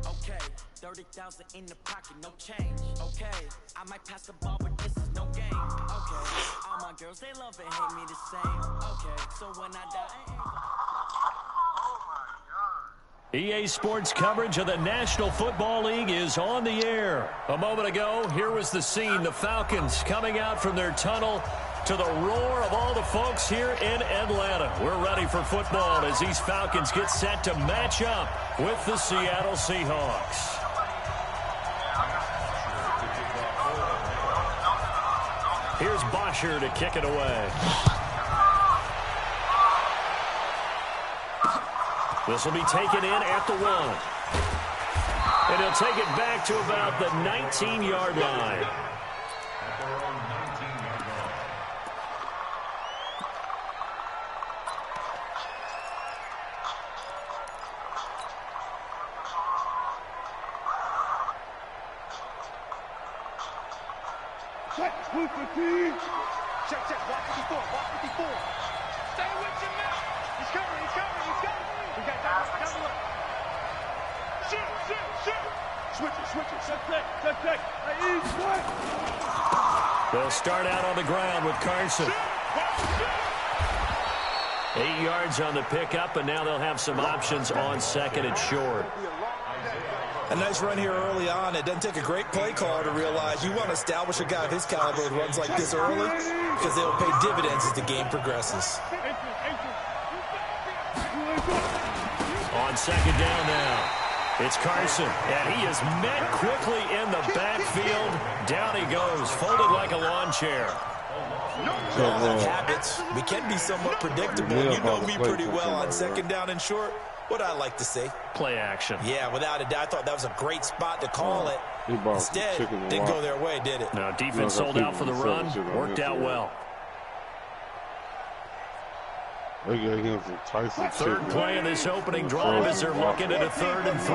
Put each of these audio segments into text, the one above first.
Okay, 30,000 in the pocket, no change. Okay, I might pass the ball, but this is no game. Okay, all my girls, they love and hate me the same. Okay, so when I die, EA Sports coverage of the National Football League is on the air. A moment ago, here was the scene. The Falcons coming out from their tunnel to the roar of all the folks here in Atlanta. We're ready for football as these Falcons get set to match up with the Seattle Seahawks. Here's Bosher to kick it away. This will be taken in at the 1. And he'll take it back to about the 19-yard line. Check, 215. Check, walk 54, walk 54. Stay with your man. He's coming. We got double up. Shoot. Switch it. Check. They'll start out on the ground with Carson. 8 yards on the pickup, and now they'll have some options on second and short. A nice run here early on. It doesn't take a great play caller to realize you want to establish a guy of his caliber who runs like this early because they'll pay dividends as the game progresses. On second down now, it's Carson, and he is met quickly in the backfield. Down he goes, folded like a lawn chair. Habits, we can be somewhat predictable. You know me pretty well on second down and short. What I like to say. Play action. Yeah, without a doubt. I thought that was a great spot to call it. Instead, didn't go their way, did it? No, defense sold out for the run. Worked out well. Third play of this opening drive as they're looking at a 3rd and 3.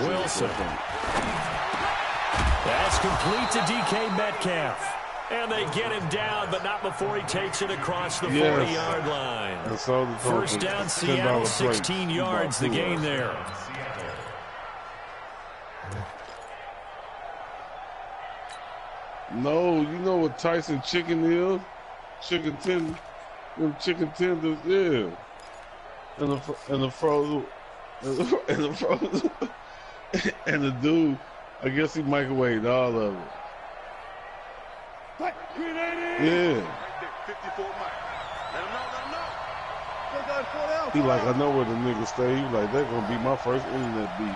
Wilson. That's complete to DK Metcalf. And they get him down, but not before he takes it across the 40-yard line. First down, Seattle, 16 yards, the gain there. No, you know what Tyson chicken is? Chicken tender. Them chicken tenders, yeah. And the frozen. And the frozen. And the dude, I guess he microwaved all of it. Yeah. He like, I know where the niggas stay. He like, they're going to be my first internet beef.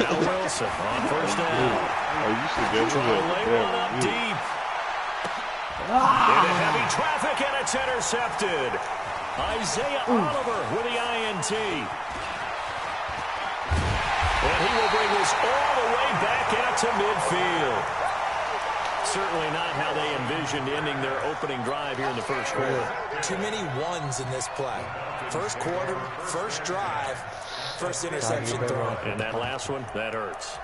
Now Wilson on first down. Oh, you should get up deep. Into heavy traffic, and it's intercepted. Isaiah Oliver with the INT. And he will bring this all the way back out to midfield. Certainly not how they envisioned ending their opening drive here in the first quarter. Too many ones in this play. First quarter, first drive, first interception throw. And that last one, that hurts.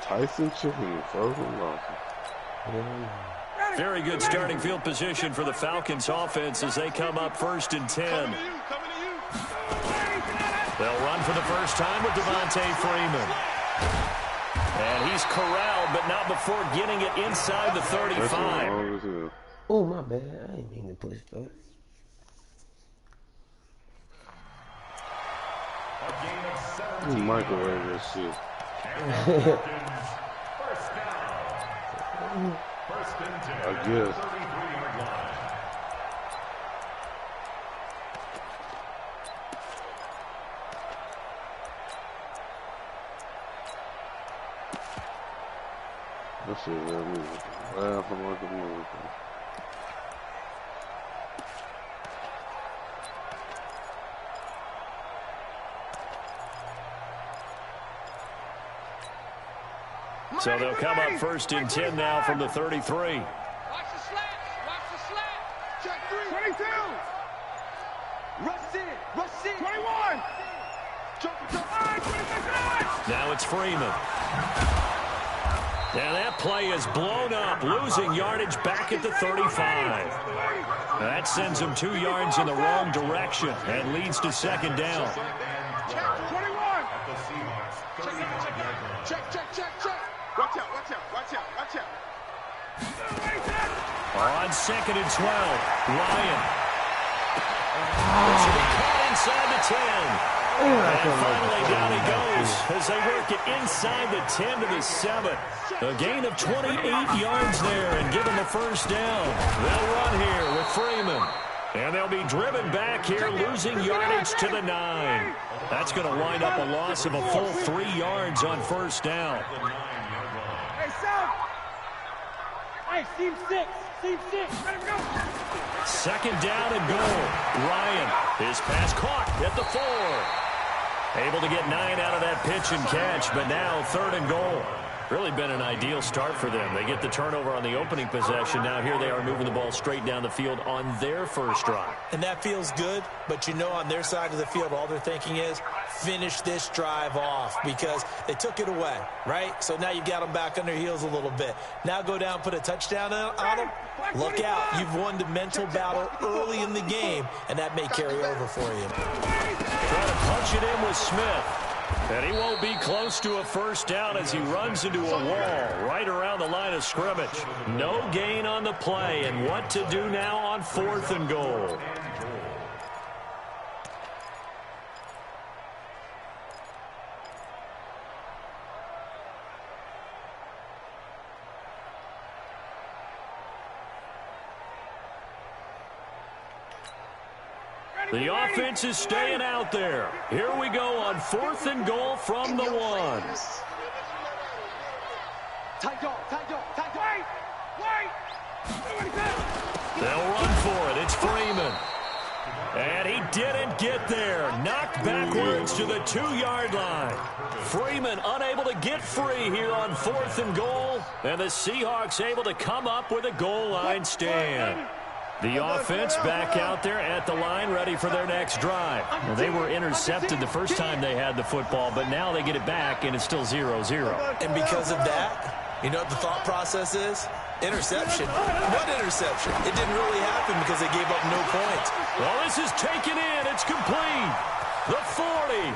Tyson chicken, frozen lobster. Very good starting field position for the Falcons offense as they come up 1st and 10. They'll run for the first time with Devontae Freeman. And he's corralled, but not before getting it inside the 35. Oh, my bad. I didn't mean to push that. You microwave that shit. I guess. That shit real music. Laughing like a motherfucker. So they'll come up 1st and 10 now from the 33. Watch the slats. Watch the slats. Check 3. 22. Rush in. 21. Jump. Now it's Freeman. And that play is blown up, losing yardage back at the 35. That sends him 2 yards in the wrong direction and leads to second down. Check, 21. Check. Watch out. On 2nd and 12, Ryan. It should be caught inside the 10. And finally down he goes as they work it inside the 10 to the 7. A gain of 28 yards there and give him a first down. They'll run here with Freeman. And they'll be driven back here, losing yardage to the 9. That's going to wind up a loss of a full 3 yards on first down. Hey, Sam. Hey, team 6. Let him go. Second down and goal. Ryan, his pass caught at the 4. Able to get 9 out of that pitch and catch, but now 3rd and goal. Really been an ideal start for them. They get the turnover on the opening possession. Now here they are moving the ball straight down the field on their first drive. And that feels good, but you know on their side of the field, all they're thinking is finish this drive off because they took it away, right? So now you got them back on their heels a little bit. Now go down, put a touchdown on them. Look out. You've won the mental battle early in the game, and that may carry over for you. Trying to punch it in with Smith. And he won't be close to a first down as he runs into a wall right around the line of scrimmage. No gain on the play, and what to do now on 4th and goal. The offense is staying out there. Here we go on 4th and goal from the 1. Tight dog. Wait. They'll run for it. It's Freeman. And he didn't get there. Knocked backwards to the 2-yard line. Freeman unable to get free here on 4th and goal. And the Seahawks able to come up with a goal line stand. The offense back out there at the line, ready for their next drive. Well, they were intercepted the first time they had the football, but now they get it back, and it's still 0-0. And because of that, you know what the thought process is? Interception. What interception? It didn't really happen because they gave up no points. Well, this is taken in. It's complete. The 40,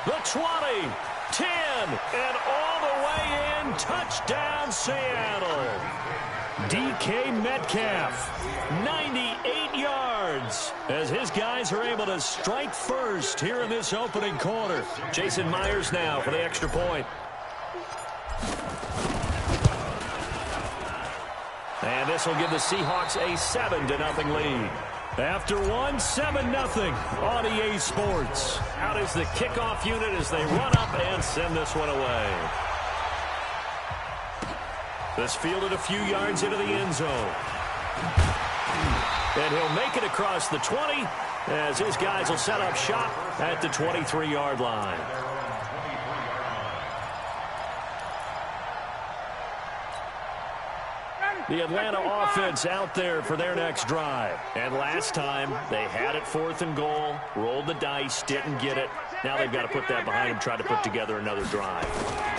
the 20, 10, and all the way in. Touchdown, Seattle. DK Metcalf, 98 yards, as his guys are able to strike first here in this opening quarter. Jason Myers now for the extra point. And this will give the Seahawks a 7-0 lead. After one, 7-0 on EA Sports. Out is the kickoff unit as they run up and send this one away. This fielded a few yards into the end zone. And he'll make it across the 20 as his guys will set up shop at the 23-yard line. The Atlanta offense out there for their next drive. And last time, they had it 4th and goal, rolled the dice, didn't get it. Now they've got to put that behind them, try to put together another drive.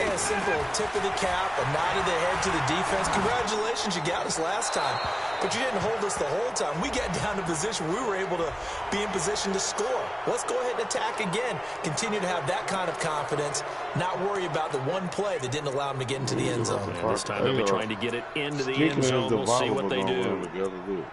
And a simple tip of the cap, a nod of the head to the defense. Congratulations, you got us last time. But you didn't hold us the whole time. We got down to position. We were able to be in position to score. Let's go ahead and attack again. Continue to have that kind of confidence. Not worry about the one play that didn't allow them to get into the end zone. And this time they'll be trying to get it into the end zone. We'll see what they do.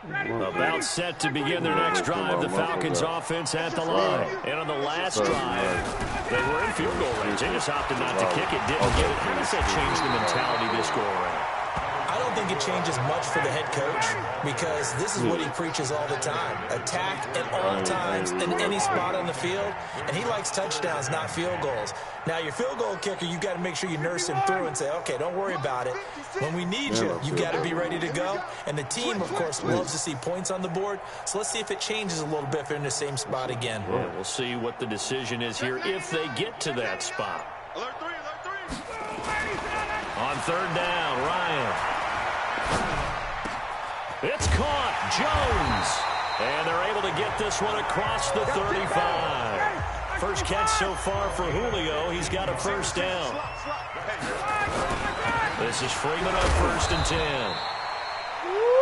About set to begin their next drive, the Falcons offense at the line. And on the last drive, they were in field goal range. They just opted not to kick it, didn't get it. How does that change the mentality this go around? I don't think it changes much for the head coach because this is what he preaches all the time. Attack at all times in any spot on the field, and he likes touchdowns, not field goals. Now, your field goal kicker, you've got to make sure you nurse him through and say, okay, don't worry about it. When we need you, you've got to be ready to go. And the team, of course, loves to see points on the board. So let's see if it changes a little bit if they're in the same spot again. Yeah, we'll see what the decision is here if they get to that spot. Alert 3. On 3rd down, Ryan. It's caught, Jones. And they're able to get this one across the 35. First catch so far for Julio. He's got a first down. This is Freeman on 1st and 10.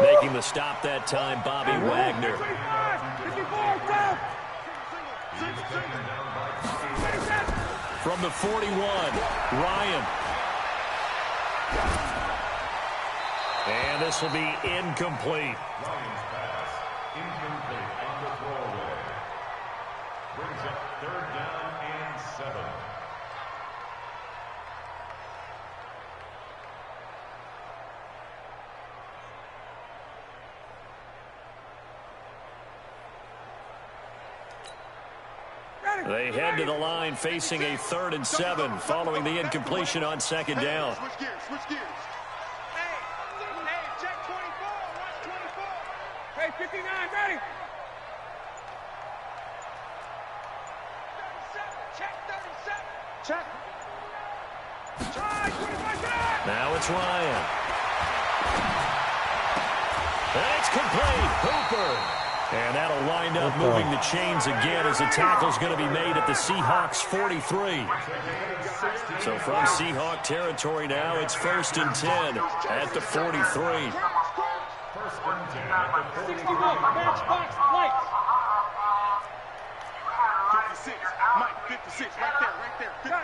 Making the stop that time, Bobby Wagner. From the 41, Ryan. And this will be incomplete. Ryan's pass, incomplete on the throwaway. Brings up 3rd down and 7. They head to the line facing a 3rd and 7 following the incompletion on 2nd down. Switch gears, switch gears. Hey, check 24, watch 24. Hey, 59, ready. 37, check 37. Check. Now it's Ryan. And it's complete. Hooper. And that'll wind up moving the chains again as the tackle's going to be made at the Seahawks 43. So from Seahawk territory now, it's 1st and 10 at the 43. 61, match box, lights. 56, Mike, 56, right there, 55.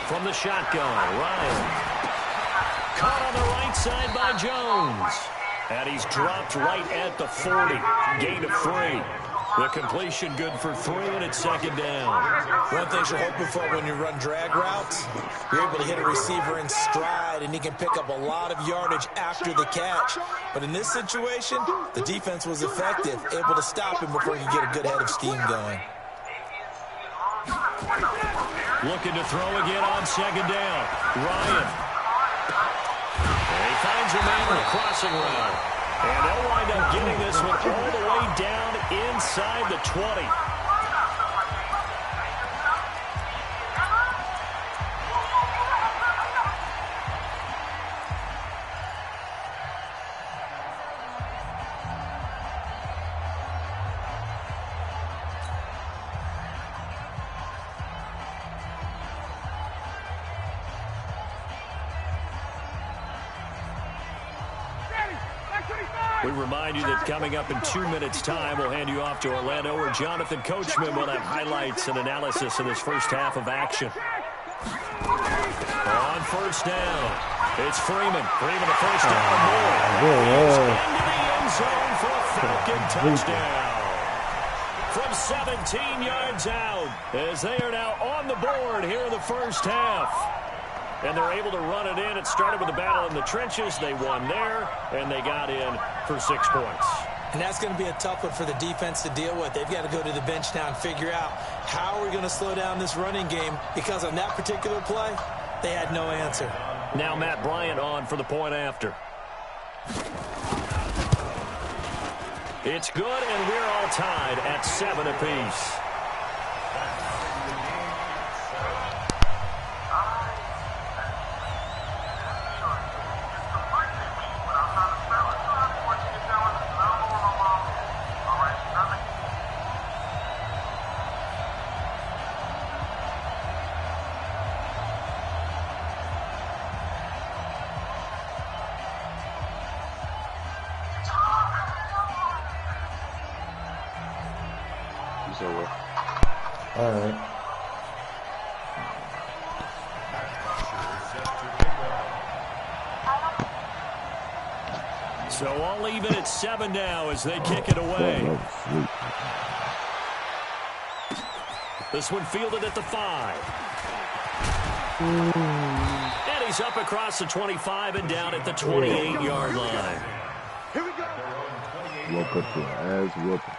From the shotgun, Ryan. Caught on the right side by Jones. And he's dropped right at the 40. Gain of 3. The completion good for 3, and it's 2nd down. One thing you're hoping for when you run drag routes, you're able to hit a receiver in stride, and he can pick up a lot of yardage after the catch. But in this situation, the defense was effective, able to stop him before he could get a good head of steam going. Looking to throw again on 2nd down. Ryan. And he finds a man in a crossing route. And they'll wind up getting this one all the way down inside the 20. We remind you that coming up in 2 minutes' time, we'll hand you off to Orlando, where Jonathan Coachman will have highlights and analysis in this first half of action. On 1st down, it's Freeman. Freeman, a first down and more. He's into the end zone for a Falcon touchdown. From 17 yards out, as they are now on the board here in the first half. And they're able to run it in. It started with a battle in the trenches. They won there, and they got in for 6 points. And that's going to be a tough one for the defense to deal with. They've got to go to the bench now and figure out how are we going to slow down this running game, because on that particular play, they had no answer. Now Matt Bryant on for the point after. It's good, and we're all tied at 7 apiece. All right. So all even at 7 now as they kick it away. This one fielded at the 5. And he's up across the 25 and down at the 28-yard line. Here we go. Woke up to an ass whooping.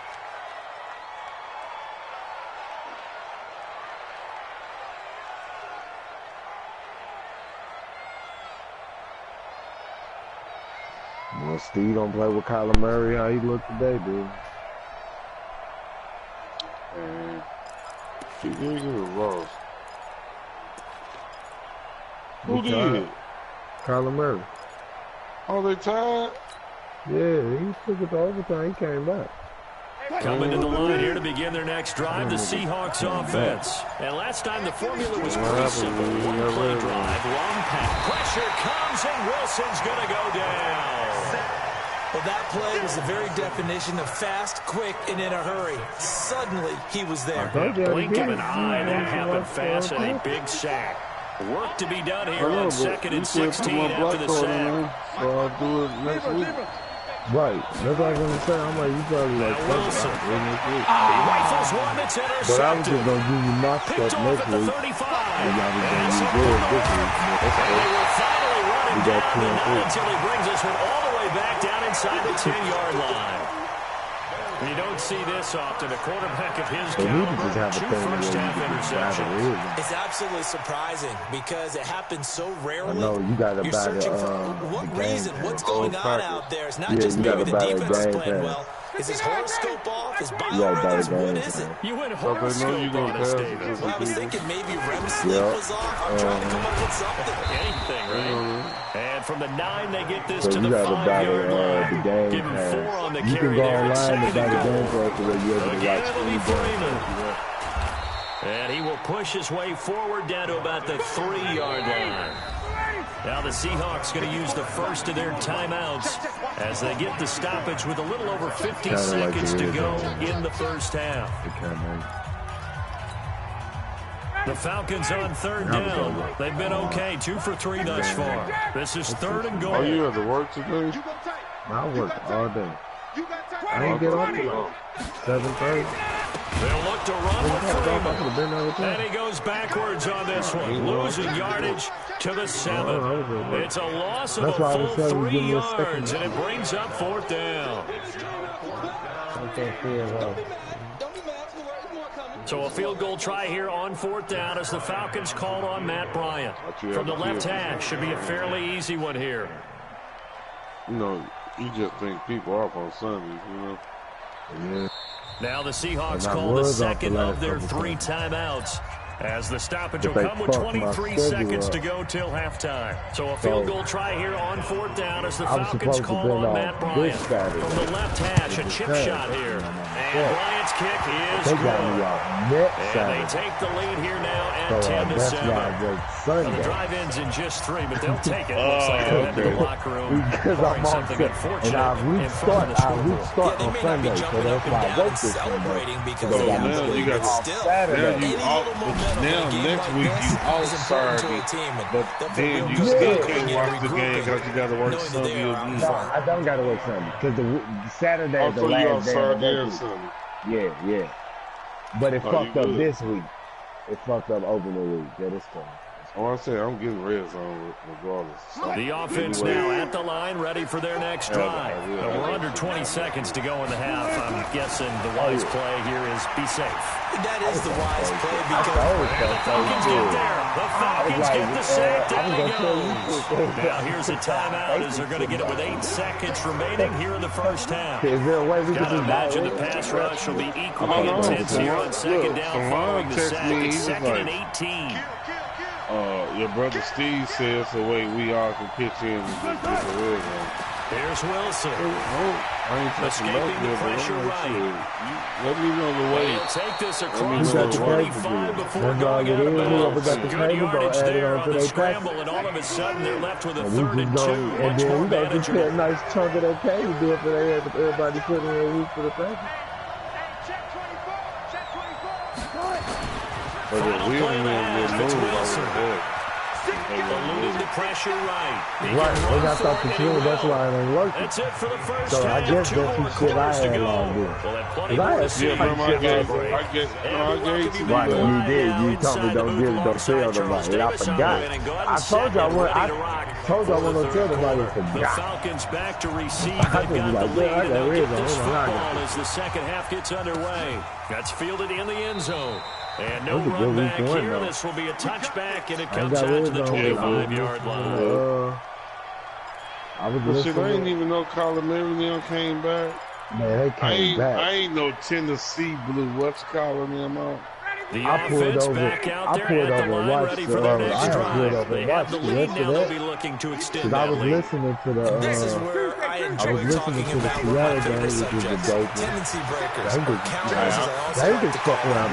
Well, Steve don't play with Kyler Murray. How he look today, dude? And he did lost. Who did? Kyler Murray. Oh, they tied? Yeah, he took it to overtime. He came back. Coming to the line here to begin their next drive, the Seahawks offense. And last time the formula was pretty simple. One-play drive, long pass. Pressure comes, and Wilson's going to go down. Well, that play was the very definition of fast, quick, and in a hurry. Suddenly, he was there. Blink of an eye, that happened fast, and a big sack. Work to be done here on 2nd and 16 after the sack. So I'll do it next week. Right. That's what I was going to say. I'm like, you probably like Wilson. He rifles one that's intercepted. But I was just going to give you my stuff next week. And y'all was going to use yours this week. They will finally run him down, and not until he brings us one all the way back down inside the 10-yard line. You don't see this often. A quarterback of his caliber, 2 first-half interceptions. It's absolutely surprising because it happens so rarely. I know you got to You're buy searching for what reason, what's going on out there. It's not just maybe the defense is playing well. Is his horoscope off? His biorhythms? What is it? You went horoscope on us, David. Well, I was thinking maybe REM sleep was off. I'm trying to come up with something. Anything, right? And from the 9, they get this to the 5-yard line. Give him 4 on the carry there. It's 2nd and goal. Again, it'll be Freeman. And he will push his way forward down to about the 3-yard line. Now the Seahawks going to use the first of their timeouts as they get the stoppage with a little over 50 seconds to go in the first half. The Falcons on 3rd down. They've been okay, 2 for 3 thus far. This is 3rd and goal. Oh, you had to work today? I worked all day. I didn't get off till 7:30. They'll look to run with Freeman. And he goes backwards on this one, losing yardage to the 7. It's a loss of a full 3 yards, and it brings up 4th down. So a field goal try here on 4th down as the Falcons called on Matt Bryant. From the left hash, should be a fairly easy one here. You know, you just think people off on Sundays, you know. Yeah. Now the Seahawks call the second of their 3 timeouts as the stoppage will come with 23 seconds to go till halftime. So a field goal try here on 4th down as the Falcons call on Matt Bryant. From the left hash, a chip shot here. And Bryant's kick is good. And they take the lead here now at 10-7. The drive ends in just 3, but they'll take it. Looks like they'll head to the locker room. Barring something unfortunate. And I restart on Sunday, so that's why I work this Sunday. Because you got Saturday. Now next week you all Saturday, but then you still can't watch the game because you got to work Sunday again. No, I don't got to work Sunday because the Saturday is the last day of the week. Yeah. But it fucked up this week. It fucked up opening week. That is cool. Oh, I said I'm getting red zone regardless. The offense now at the line, ready for their next drive. We're under 20 seconds to go in the half. I'm guessing the wise play here is be safe. That is the wise play because the Falcons get there. The Falcons get the sack. Down he goes. Now here's a timeout as they're going to get it with 8 seconds remaining here in the first half. Is there a way we Got to can imagine the pass rush will be equally intense here on 2nd down following the sack. It's 2nd and 18. Your brother Steve says the way we all can pitch in and just get the red zone. Here's Wilson. I ain't touching Escaping the pressure right. Let me know the way. They'll take this across the 25 before going out of bounds. Good yardage there on the scramble, and all of a sudden they're left with a 3rd and 2. And then we got to get a nice chunk of that pay to do it for everybody putting in a week for the practice. Final play of the half, it's Wilson. Eluding the pressure right. Right, they got that control, that's why it ain't working. That's it for the first So I half. guess 2 that's more some shit I quarters to had go. long We'll have plenty more to see. I gave you Right, you did. You told me don't give it, don't tell nobody. I forgot. I told you I wasn't tell nobody. I The forgot. Falcons back to receive. They've got the lead, and they'll get this football as the second half gets underway. That's fielded in the end zone. And no run back here. This will be a touchback, and it comes out to the 25-yard line. I was But shit, I listening. ain't even know Colin Merrill came back. Man, they came back. I ain't no Tennessee Blue. What's calling them out? The I pulled offense over. back out I there pulled at the over and line, watched ready for their next I pulled drive. over They and have the watched the lead rest now. of They'll that. be looking to extend Because I that was lead. listening to the. this is where I enjoy talking about one of my favorite subjects, tendency breakers, or counters, as I also like to call them.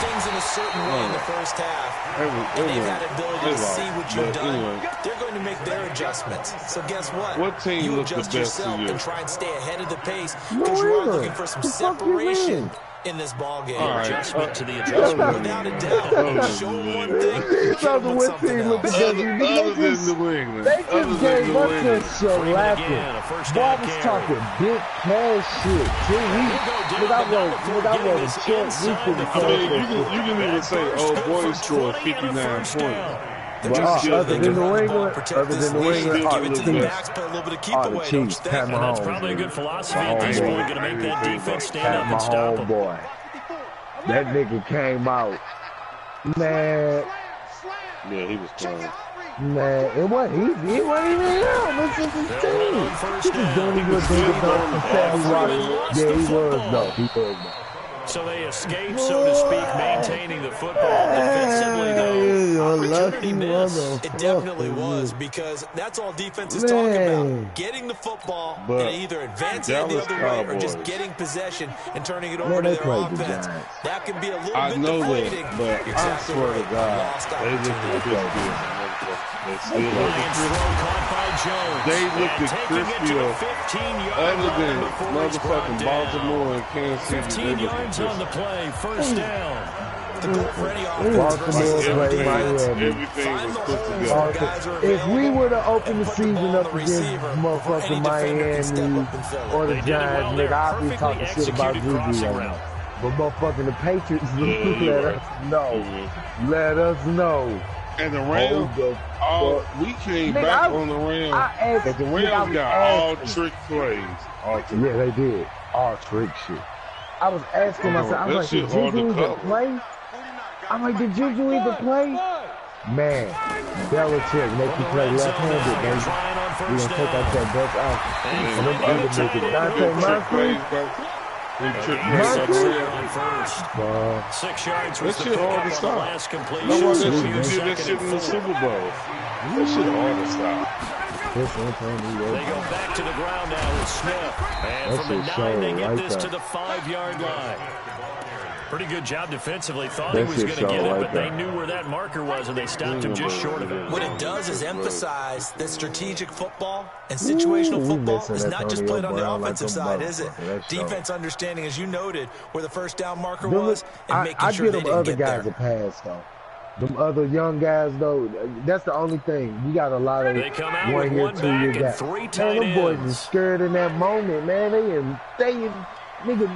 Things in a certain way in the first half, and they've had the ability to see what you've done. They're going to make their adjustments. So guess what? You adjust yourself and try and stay ahead of the pace because you are looking for some separation in this ball game. Adjustment to the adjustment. Without a doubt. Show one thing, kill them with something else. Other than New England. They just gave up to Shalappin. Boy, was talking big cash shit. Without the check, you can even say, oh, boys scored 59 points. Other than New England, all the Chiefs. That's probably a good philosophy at this point. Going to make that defense stand up and stop them. Boy. That nigga came out. Man. Yeah, he was playing. Man, he wasn't even out. This is his team. He was doing his little thing about Sammy Watkins. Yeah, he was, though. So they escape, so to speak, maintaining the football defensively, though. Opportunity miss. It definitely was, because that's all defense is talking about. Getting the football and either advancing it the other way or just getting possession and turning it over to their offense. That can be a little bit deflating. But I swear to God, they looked at crispier other than motherfucking Baltimore and Kansas City. 15 yards on the play, first down. The goal for any offense. Baltimore played Miami. Everything was put together. If we would have opened the season up against motherfucking Miami or the Giants, nigga, I'd be talking shit about Juju right now. But motherfucking the Patriots, let us know. And the Rams, we came back on the Rams, but the Rams got all trick plays. Yeah, they did. All trick shit. I was asking myself, I'm like, did Juju even play? I'm like, did Juju even play? Man, Belichick make you play left-handed, baby. We gonna take out that best out. And them other niggas, Dante Moncrief. 6 yards was the pickup on the last completion. No one did that shit in the Super Bowl. That shit hard to stop. They go back to the ground now with Smith. And from the 9, they get this to the 5-yard line. Pretty good job defensively. Thought he was going to get it, but they knew where that marker was, and they stopped him just short of it. What it does is emphasize that strategic football and situational football is not just played on the offensive side, is it? Defense understanding, as you noted, where the first down marker was, and making sure they didn't get there. I give them other guys a pass, though. Them other young guys, though, that's the only thing. We got a lot of 1 year, 2 year guys. Man, them boys are scared in that moment, man. Nigga,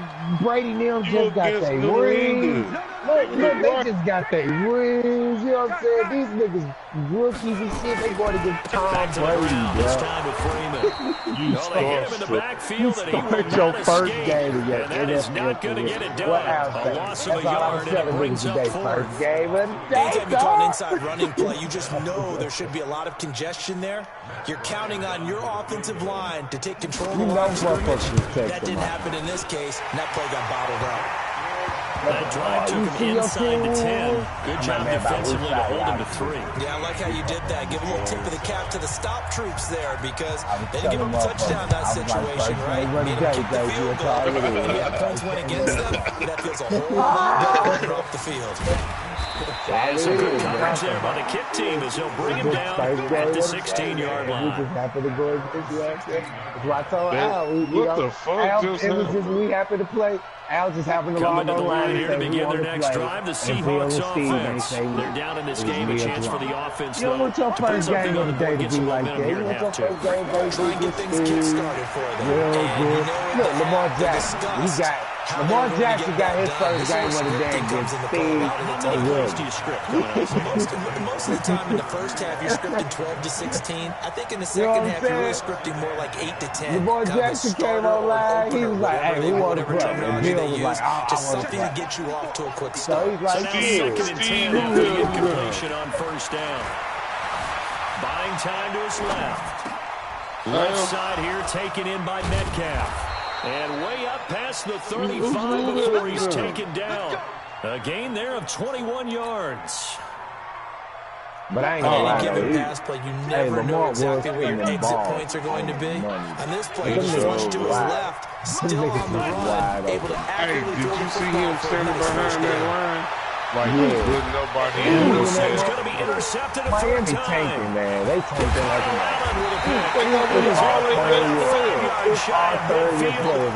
Brady them just got their rings. Look, they just got their rings. You know what I'm saying? These niggas, rookies and shit, they going to get Tom Brady, bro. This time with Freeman. They hit him in the backfield, and he will not your first escape. game again. And that is not going to get it done. A loss of a yard, and it brings up 4th. Anytime you call an inside running play, you just know there should be a lot of congestion there. You're counting on your offensive line to take control of the line of scrimmage. That didn't happen in this case, and that play got bottled up. That drive took him inside the 10. Good job defensively to hold him to 3. Yeah, I like how you did that. Give a little tip of the cap to the stop troops there, because they didn't give him a touchdown in that situation, right? Made him kick the field goal. Yeah, points went against them. That feels a whole lot better off the field. And some good coverage there by the kick team as he'll bring him down at the 16-yard line. We just happy to go against you out there. That's what I told Al. What the fuck just happened? It was just we happy to play. Al just happened to log on the line here to begin their next drive. The Seahawks offense. They're down in this game. A chance for the offense. You don't want your first game of the day to be like that. You want your first game to try and get things kick-started for them. Real good. Look, Lamar Jackson. Lamar Jackson got his first game of the day against Steve. How many plays do you script? Most of the time in the first half, you're scripting 12 to 16. I think in the second half, you're really scripting more like 8 to 10. Lamar Jackson came online. He was like, hey, we want to play. And Bill was like, just something to get you off to a quick start. So he's like, second and 10 after the incompletion on first down. Buying time to his left. Left side here taken in by Metcalf. And way up past the 35 before he's taken down. A gain there of 21 yards. But I ain't gonna lie, given pass play, you never know exactly where your exit points are going to be. On this play, he switched to his left, still on the run, able to accurately did you see him standing behind that line? Like, It's going to be intercepted a third time. Tanking, man. They tanking like a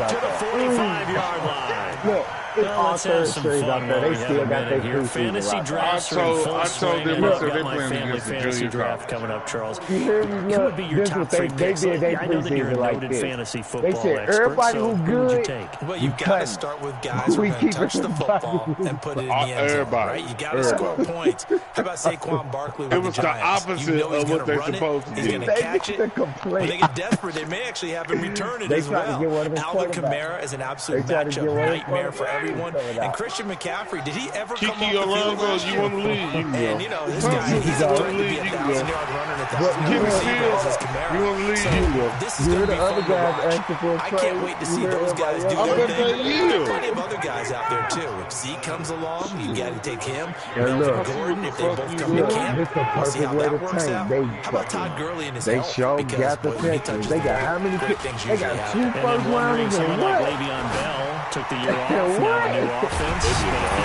to the 45-yard line. Look, it's all third strings out there. They still got their your fantasy drafts are in full swing. I've got my family fantasy draft coming up, Charles. You hear me? Who would be your top three picks? I know that you're a noted fantasy football expert, everybody so who's who would you good. take? Well, you've got to start with guys who are going to touch the football and put it in the end zone, right? You got to score points. How about Saquon Barkley with the Giants? It was the opposite of what they're supposed to do. He's going to catch it. When they get desperate, they may actually have him return it as well. Alvin Kamara is an absolute matchup nightmare for everyone. And Christian McCaffrey, did he ever come off the field last year? You want to lead? You can and, you know, this guy, he's going to be a 1,000-yard runner and 1,000-yard receiver as Kamara. You want to lead? So this is going to be fun to watch. I can't wait to see those guys do their thing. There are plenty of other guys out there, too. If Zeke comes along, you got to take him. Melvin Gordon, if they both come to camp, we'll see how that works out. How about Todd Gurley and his health? They got the Texans. They got how many? They got 2 first rounders and what? Le'Veon Bell took the year off. Now a new offense. He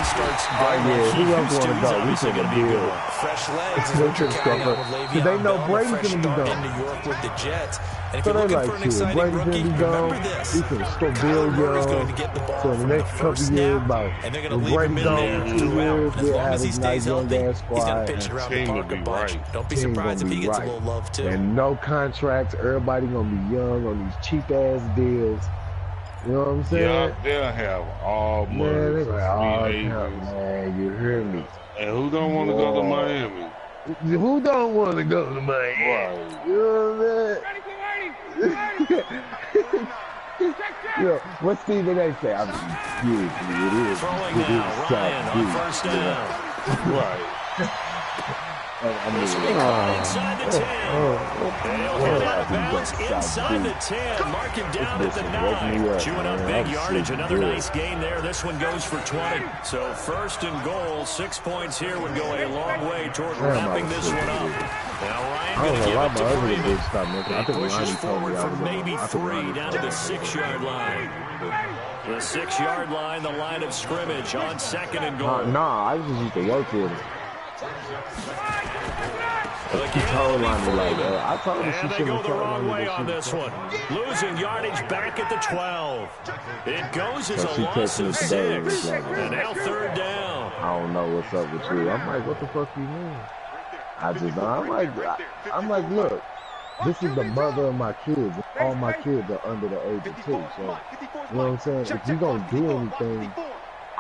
starts going who else want to go? obviously going to be good. Fresh legs is what you're counting on with Le'Veon They know Bell. Brady's Fresh going to be start gone. in New York with the Jets. And if So you're they looking for an like, shit, exciting Brady's rookie, going to be gone. remember this. He can still Kyler build Murray's going to young. get the ball So the from the next first couple snap, years, about and they're going to leave Brady him in gone there 2 throughout. years, As long as he stays healthy, he's going to pitch it around the park a bunch. Don't be surprised if he gets a little love, too. And no contracts. Everybody going to be young on these cheap-ass deals. You know what I'm saying? Yeah, they'll have all money. Man, they got all count, man. You hear me? And who don't want to go to Miami? Who don't want to go to Miami? Right. You know what I'm saying? Yo, what Stephen A say? I mean, yeah, it is. Throwing now, Ryan on first down. Right. This will be caught inside the 10. And he'll hit out of bounds inside the 10. Mark him down at the 9. Chewing up big yardage. Another nice gain there. This one goes for 20. So first and goal. 6 points here would go a long way toward wrapping this one up. Now Ryan going to give it to Freeman. He pushes forward for maybe 3 down to the 6-yard line. The 6-yard line, the line of scrimmage on second and goal. Nah, I just used to work with him. She told on me like, I told her she and they go the wrong way on this one. Losing yardage back at the 12. It goes as a loss of 6. And now third down. I don't know what's up with you. I'm like, what the fuck you mean? I'm like, look, this is the mother of my kids. All my kids are under the age of 2. So, you know what I'm saying? If you gonna do anything,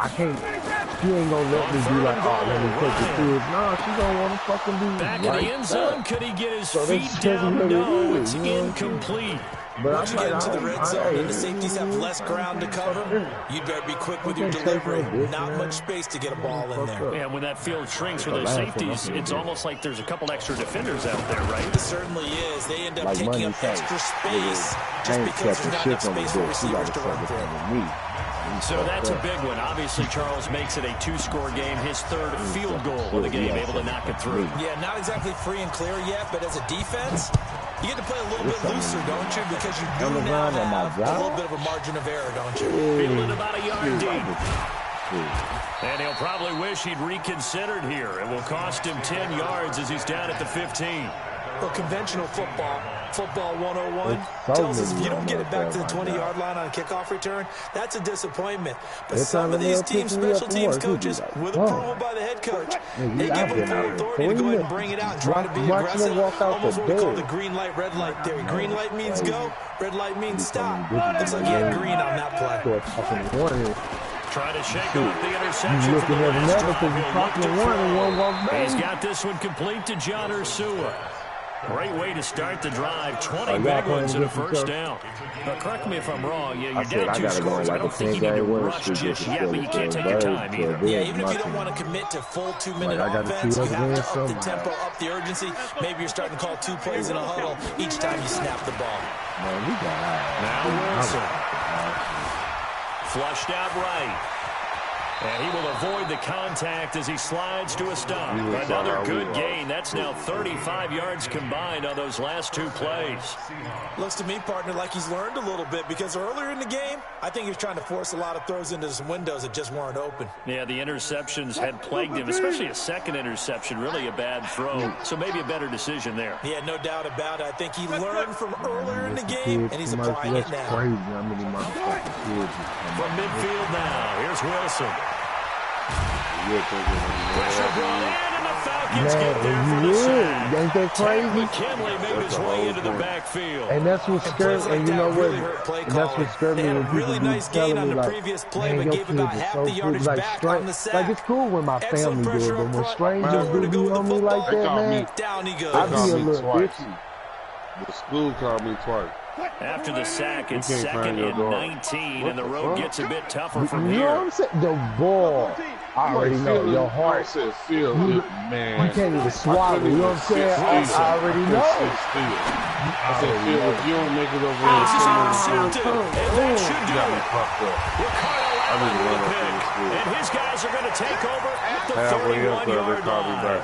I can't, she ain't gonna let me be like, oh, let me take the kids. No, she gonna want to fucking be back right in the end zone. Could he get his feet down? No, it's incomplete. But once you get into the red zone and the safeties have less ground to cover, you'd better be quick with your delivery. Not much space to get a ball in there. Yeah, when that field shrinks for those safeties, it's almost like there's a couple extra defenders out there, right? It certainly is. They end up taking up extra space just because there's not enough space for receivers to run through. So that's a big one. Obviously, Charles makes it a 2-score game. His third field goal of the game, able to knock it through. Yeah, not exactly free and clear yet, but as a defense, you get to play a little bit looser, don't you? Because you do now have a little bit of a margin of error, don't you? Fielded about a yard deep. And he'll probably wish he'd reconsidered here. It will cost him 10 yards as he's down at the 15. Well, conventional football 101 tells us if you don't get it back to the 20-yard line on a kickoff return, that's a disappointment. But some of these teams, special teams coaches, with approval by the head coach, they give them full authority to go ahead and bring it out and try to be aggressive. Almost what we call the green light, red light theory. Green light means go, red light means stop. Looks like he had green on that play. Trying to shake off the interception from the last drive. He's got this one complete to John Ursua. Great way to start the drive. 20 big ones and a first down. But correct me if I'm wrong. Yeah, you're down 2 scores. I don't think you need to rush just yet, but you can't take your time either. Yeah, even if you don't want to commit to full 2-minute offense, you have to up the tempo, up the urgency. Maybe you're starting to call 2 plays in a huddle each time you snap the ball. Now Wilson. Flushed out right. And he will avoid the contact as he slides to a stop. Another good gain. That's now 35 yards combined on those last 2 plays. Looks to me, partner, like he's learned a little bit, because earlier in the game, I think he was trying to force a lot of throws into some windows that just weren't open. Yeah, the interceptions had plagued him, especially a second interception, really a bad throw. So maybe a better decision there. Yeah, no doubt about it. I think he learned from earlier in the game, and he's applying it now. Crazy how many motherfucking kids. From midfield now, here's Wilson. Pressure brought in, and the Falcons get there for the sack. Ain't that crazy? McKinley made his way into the backfield. And that's what scared me. And you know what? That's what scared me. They had a really nice gain on the previous play, but gave about half the yardage back on the sack. Like, it's cool when my family do it, but when strangers do on me like that, man, down he goes. I be a little bitchy. The school called me twice. After the sack, it's 2nd and 19, and the road gets a bit tougher from here. You know what I'm saying? The ball. I already know. Your heart. Man. You can't even swallow. You know what I'm saying? I already know. I said, Phil, if you don't make it over there, that should do it. And his guys are going to take over at the 31-yard line.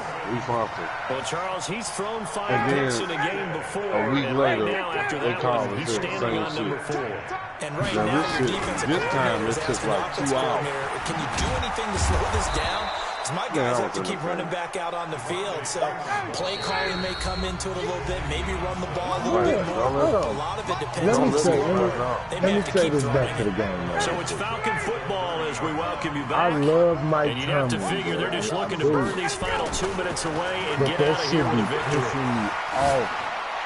Well, Charles, he's thrown 5 picks in a game before. A week later, right now, after that one, he's standing on number 4. And right now, your defensive time it took like 2 hours. Can you do anything to slow this down? Because my guys have to keep running back out on the field. So play calling may come into it a little bit, maybe run the ball a little bit more. A lot of it depends on let me say this back to the game, man. So it's Falcon football as we welcome you back. I love Mike And you'd have to figure they're just looking to burn these final 2 minutes away and get out of here with a victory.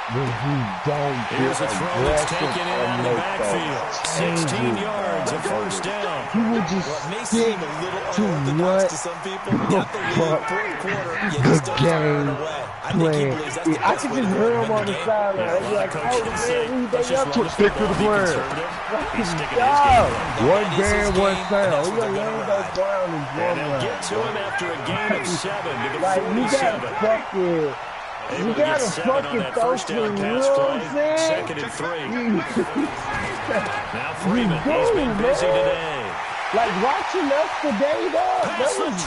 When he don't Here's a throw that's taken in out of the backfield. 16 yards, a first down. He would just stick to what the game plan. I could just hear him on the sideline. He's like, oh, man, they up to stick to the plan. One game, one sound. We got Lando Brown and They'll get to him after a gain of 7 to the 47. You gotta fucking... You gotta fucking throw to him, you know what I'm saying? 2nd and 3. Now Freeman, he's been busy today. Like, watching us today, dog, that was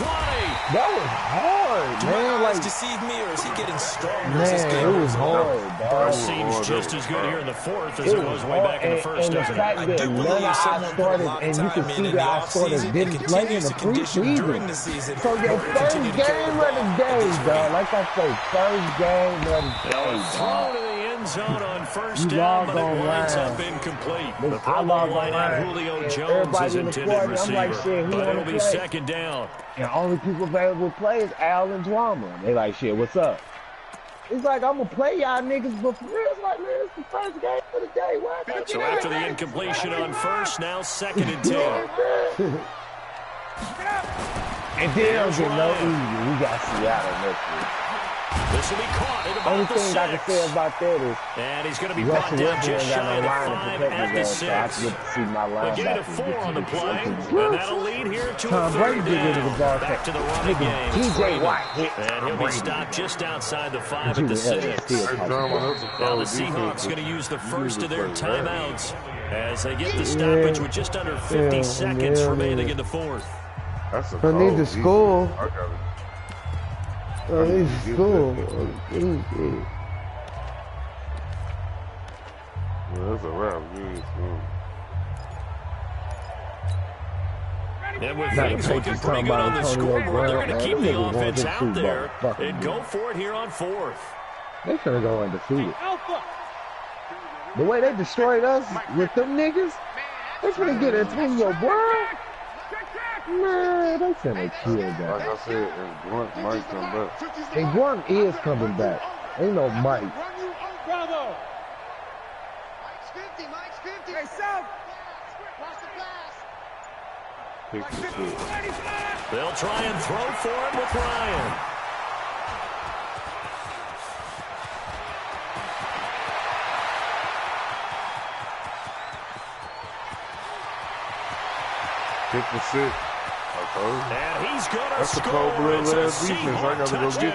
hard, man. Like, deceive me, or is he getting stronger? Man, it was hard, dog. First seems just as good here in the 4th as it was way back in the first, doesn't it? And the fact that none of I started, and you can see that I started didn't play in the preseason. So your first game of the day, dog. Like I say, first game of the day, dog. Zone on first down, but it winds up incomplete. The Pro Bowl line out, Julio Jones is intended receiver, but it'll be 2nd down. And only people available to play is Al and Drama. They like, shit, what's up? It's like, I'm going to play y'all niggas, but for real, it's like, man, it's the first game of the day. Why so after the incompletion on first, now 2nd and 10. And then don't get no easy. We got Seattle next week. This will be caught at about only the thing 6. I can say about that is, and he's going to be brought down just shy of the 5 at the 6. So I get to see my line. Again, a 4 on the play, and that'll lead here to a 3rd down. Back to the running game. TJ Watt. And he'll be stopped just outside the 5 at the 6. Now the Seahawks going to use the first of their timeouts as they get the stoppage with just under 50 seconds remaining in the 4th. I need to score. It's cool. That's a wrap. And with things looking pretty good on the scoreboard, they're going to keep the offense out there and go for it here on 4th. They finna go undefeated. The way they destroyed us with them niggas, they finna get Antonio Brown. Man, they finna kill that. Like I said, and Grunt might come back. And Grunt is coming back. Ain't no Mike. Bravo. Mike's 50. Hey, South. Pick the shit. They'll try and throw for him with Ryan. Pick the shit. And he's going to That's score. That's the cold-blooded It's a defense. I got to go get this.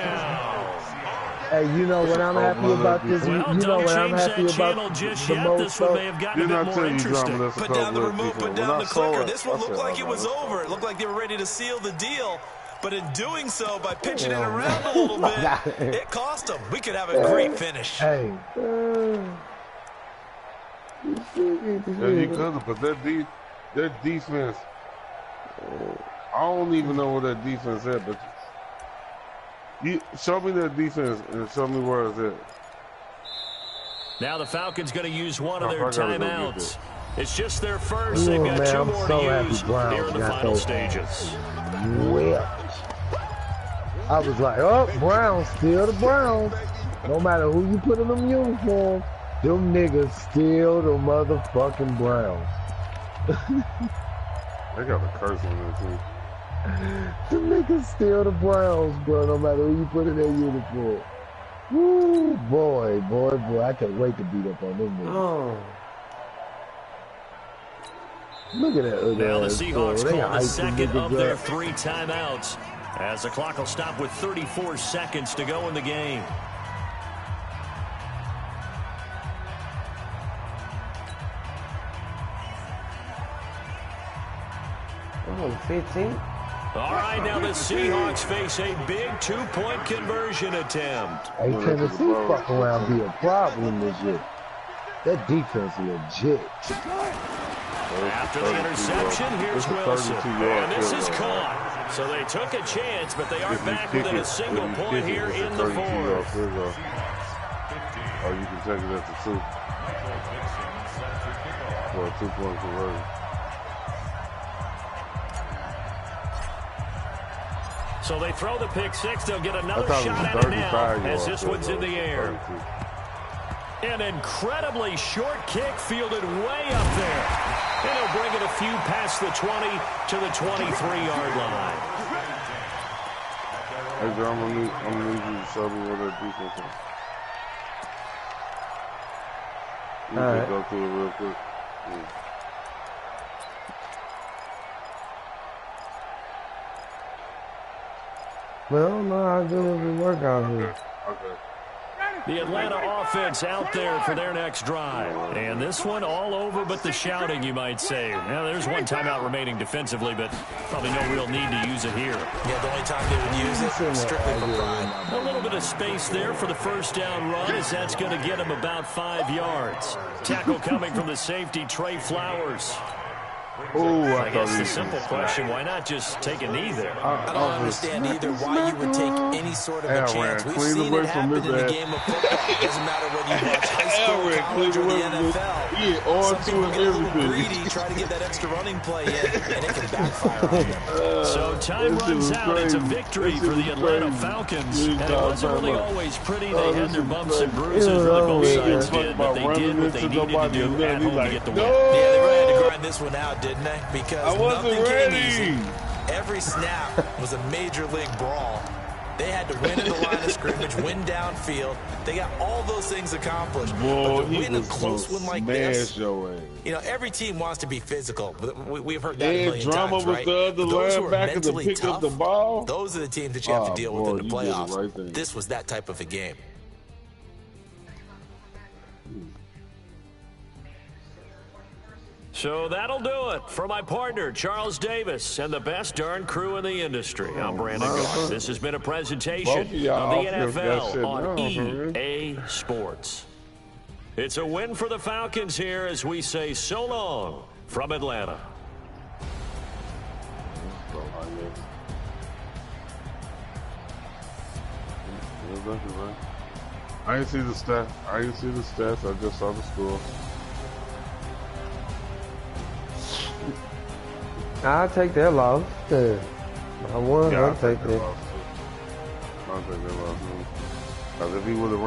Hey, you know what I'm happy about this? Well, you know what I'm happy about just the yet. most? This one may have gotten a bit more interesting. Put down the remote, put down the clicker. This one looked like it was over. It looked like they were ready to seal the deal. But in doing so, by pitching it around a little bit, it cost them. We could have a great finish. Hey. Yeah, you could, but that defense, I don't even know where that defense is, but you show me that defense and show me where it's at. Now the Falcons going to use one of their timeouts. It's just their first. They've got two more to use here in the final stages. I was like, oh, Browns, still the Browns. No matter who you put in them uniforms, them niggas still the motherfucking Browns. They got a curse on there, too. Them niggas still the Browns, bro, no matter who you put in their uniform. Woo, boy. I can't wait to beat up on them niggas. Oh. Look at that. Now the Seahawks call the second of their 3 timeouts as the clock will stop with 34 seconds to go in the game. Oh, 15. All right, now the Seahawks face a big 2-point conversion attempt. Hey, Tennessee fuck around be a problem this year. That defense legit. After the interception, here's Wilson. And this is caught. So they took a chance, but they are back within a single point here in the fourth. Or you can take it at the 2. For a 2-point conversion. So they throw the pick 6. They'll get another shot at it now as this one's in the air. An incredibly short kick fielded way up there. And he'll bring it a few past the 20 to the 23-yard line. Hey, John, I'm gonna need you to show me where that defense is. You can go through it real quick. Yeah. Well, I don't know how good it will work out here. Okay. The Atlanta offense out there for their next drive. And this one all over but the shouting, you might say. Now, there's one timeout remaining defensively, but probably no real need to use it here. Yeah, the only time they would use it, strictly for pride. A little bit of space there for the first down run, as that's going to get him about 5 yards. Tackle coming from the safety, Trey Flowers. Oh, I guess the simple question, why not just take a knee there? I don't understand either why you would take any sort of a chance. We've seen it happen in the game of football. It doesn't matter whether you watch high school, college, or the NFL. Some people get a little greedy, try to get that extra running play in, and it can backfire on them. So time runs out. It's a victory for the Atlanta Falcons. And it wasn't really always pretty. They had their bumps and bruises. Really both sides did, but they did what they needed to do at home to get the win. Yeah, they really had to grind this one out, didn't they? Because nothing came easy. Every snap was a major league brawl. They had to win in the line of scrimmage, win downfield. They got all those things accomplished. Boy, but to win a close one like this, you know, every team wants to be physical. But we've heard that a million times, right? The other linebacker to pick up the ball. Those are the teams that you have to deal with in the playoffs. This was that type of a game. So that'll do it for my partner, Charles Davis, and the best darn crew in the industry. I'm Brandon Garth. This has been a presentation of the NFL on EA Sports. It's a win for the Falcons here as we say so long from Atlanta. I didn't see the stats. I just saw the score. I'll take that loss. I won. Yeah, I'll take that. I'll take that loss. Because if he would have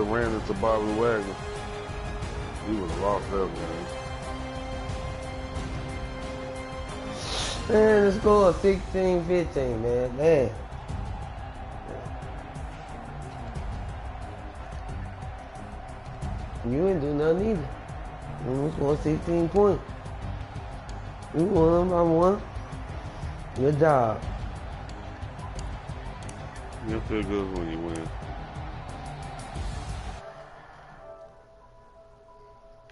ran into Bobby Wagner, he would have lost that game. Man, the score 16-15, man. You didn't do nothing either. You scored 16 points. You won by 1. Good job. You feel good when you win.